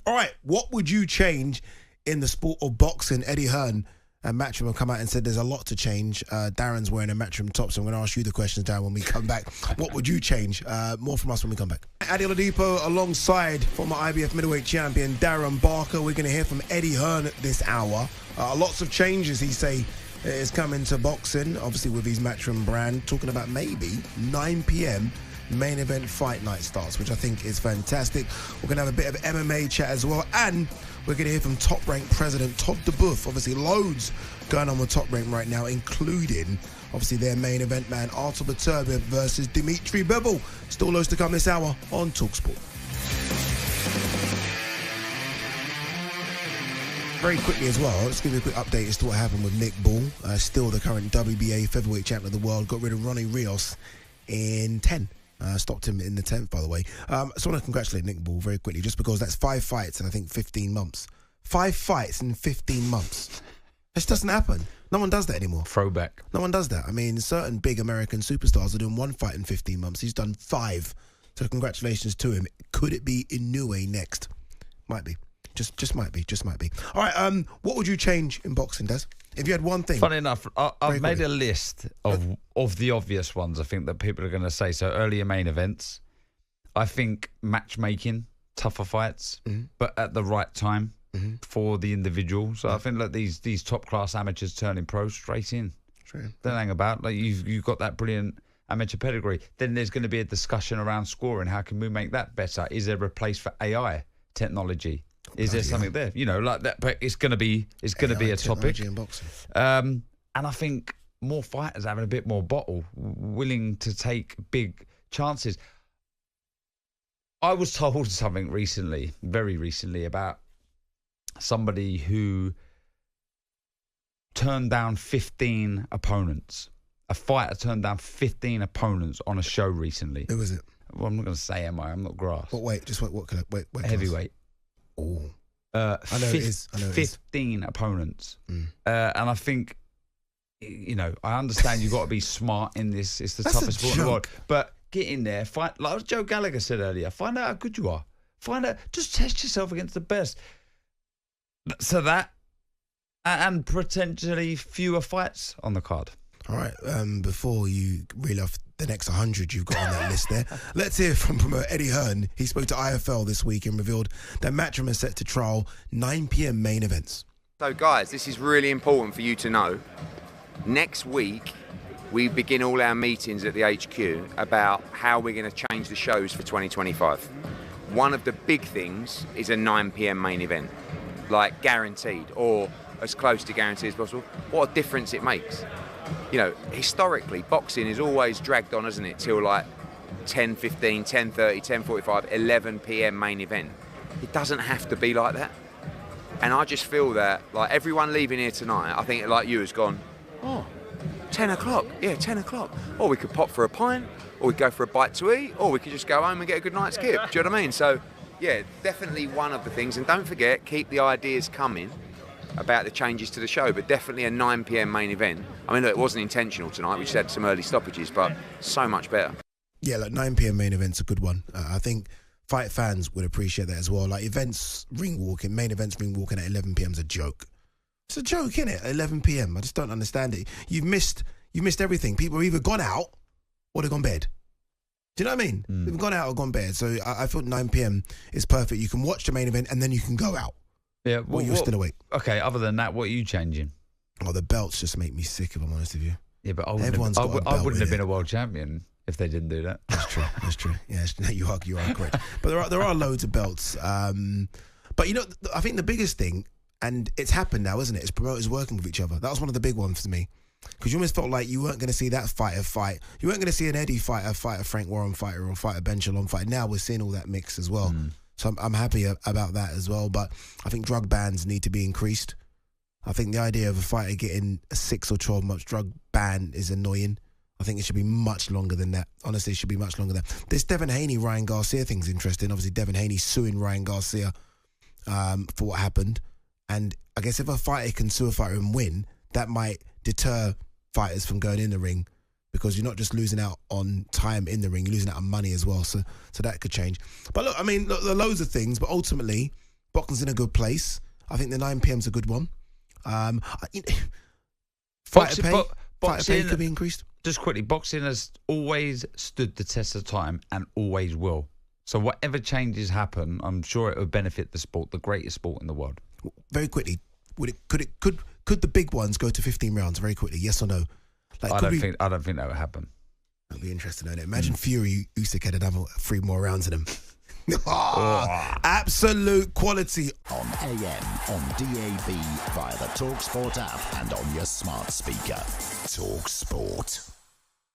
All right, what would you change in the sport of boxing? Eddie Hearn and Matchroom have come out and said there's a lot to change. Darren's wearing a Matchroom top, so I'm going to ask you the questions, Darren, when we come back. What would you change? More from us when we come back. Ade Oladipo alongside former IBF middleweight champion Darren Barker. We're going to hear from Eddie Hearn this hour. Lots of changes, he say, is coming to boxing, obviously with his Matchroom brand, talking about maybe 9 p.m. main event fight night starts, which I think is fantastic. We're going to have a bit of MMA chat as well, and we're going to hear from Top Rank President Todd DeBoof. Obviously, loads going on with Top Rank right now, including, obviously, their main event man, Artur Beterbiev versus Dimitri Bivol. Still loads to come this hour on talkSPORT. Very quickly as well, let's give you a quick update as to what happened with Nick Ball, still the current WBA featherweight champion of the world. Got rid of Ronnie Rios in 10. Stopped him in the 10th, by the way. So I want to congratulate Nick Ball very quickly, just because that's 5 fights in, I think, 15 months. 5 fights in 15 months. This doesn't happen. No one does that anymore. Throwback. No one does that. I mean, certain big American superstars are doing 1 fight in 15 months. He's done 5. So congratulations to him. Could it be Inoue next? Might be. Just might be. All right, what would you change in boxing, Des? If you had one thing. Funny enough, I've made a list of the obvious ones I think that people are going to say. So earlier main events. I think matchmaking, tougher fights, but at the right time for the individual. So I think like these top class amateurs turning pro straight in. True. Don't hang about. Like you've got that brilliant amateur pedigree. Then there's going to be a discussion around scoring. How can we make that better? Is there a place for AI technology? Is there something there? You know, like that, but it's going to be a topic. In boxing. And I think more fighters having a bit more bottle, willing to take big chances. I was told something recently, very recently, about somebody who turned down 15 opponents. A fighter turned down 15 opponents on a show recently. Who was it? Well, I'm not going to say am I? I'm not grass. But wait, just what can I, wait. Heavyweight. Oh. I know it is. 15 opponents. And I think, you know, I understand you've got to be smart in this. It's the toughest sport in the world. But get in there, fight, like Joe Gallagher said earlier, find out how good you are. Find out, just test yourself against the best. So that, and potentially fewer fights on the card. All right, before you reel off the next 100 you've got on that list there, let's hear from promoter Eddie Hearn. He spoke to IFL this week and revealed that Matchroom is set to trial 9 p.m. main events. So guys, this is really important for you to know. Next week, we begin all our meetings at the HQ about how we're going to change the shows for 2025. One of the big things is a 9 p.m. main event, like guaranteed, or as close to guaranteed as possible. What a difference it makes. You know, historically, boxing is always dragged on, isn't it, till like 10:15, 10:30, 10:45, 11 p.m. main event. It doesn't have to be like that. And I just feel that, like, everyone leaving here tonight, I think, like you, has gone, 10 o'clock, yeah, 10 o'clock. Or we could pop for a pint, or we could go for a bite to eat, or we could just go home and get a good night's skip. Do you know what I mean? So, yeah, definitely one of the things. And don't forget, keep the ideas coming about the changes to the show, but definitely a 9 p.m. main event. I mean, look, it wasn't intentional tonight. We just had some early stoppages, but so much better. Yeah, like 9 p.m. main event's a good one. I think fight fans would appreciate that as well. Like events, ring walking, main events, ring walking at 11 p.m. is a joke. It's a joke, isn't it? 11 p.m. I just don't understand it. You've missed everything. People have either gone out or they've gone bed. Do you know what I mean? They've gone out or gone bed. So I feel 9 p.m. is perfect. You can watch the main event and then you can go out. Yeah, well, you're still awake. Okay, other than that, what are you changing? Oh, the belts just make me sick, if I'm honest with you. Yeah, but I wouldn't have been a world champion if they didn't do that. That's true. Yeah, you are correct. But there are loads of belts. But, you know, I think the biggest thing, and it's happened now, isn't it, is promoters working with each other. That was one of the big ones for me. Because you almost felt like you weren't going to see that fighter fight. You weren't going to see an Eddie fighter fight a Frank Warren fighter or fight a Ben Shalom fighter. Now we're seeing all that mix as well. So I'm happy about that as well. But I think drug bans need to be increased. I think the idea of a fighter getting a 6 or 12 months drug ban is annoying. I think it should be much longer than that. Honestly, it should be much longer than that. This Devin Haney, Ryan Garcia thing's interesting. Obviously, Devin Haney suing Ryan Garcia for what happened. And I guess if a fighter can sue a fighter and win, that might deter fighters from going in the ring, because you're not just losing out on time in the ring, you're losing out on money as well. So that could change. But look, I mean, look, there are loads of things, but ultimately, boxing's in a good place. I think the 9 p.m's a good one. Boxing fighter pay could be increased. Just quickly, boxing has always stood the test of time and always will. So whatever changes happen, I'm sure it will benefit the sport, the greatest sport in the world. Very quickly, could the big ones go to 15 rounds? Very quickly, yes or no? Like, I don't think that would happen. That'd be interesting, isn't it? Imagine Fury Usyk had another 3 more rounds in him. Absolute quality. On AM, on DAB, via the talkSPORT app and on your smart speaker. talkSPORT.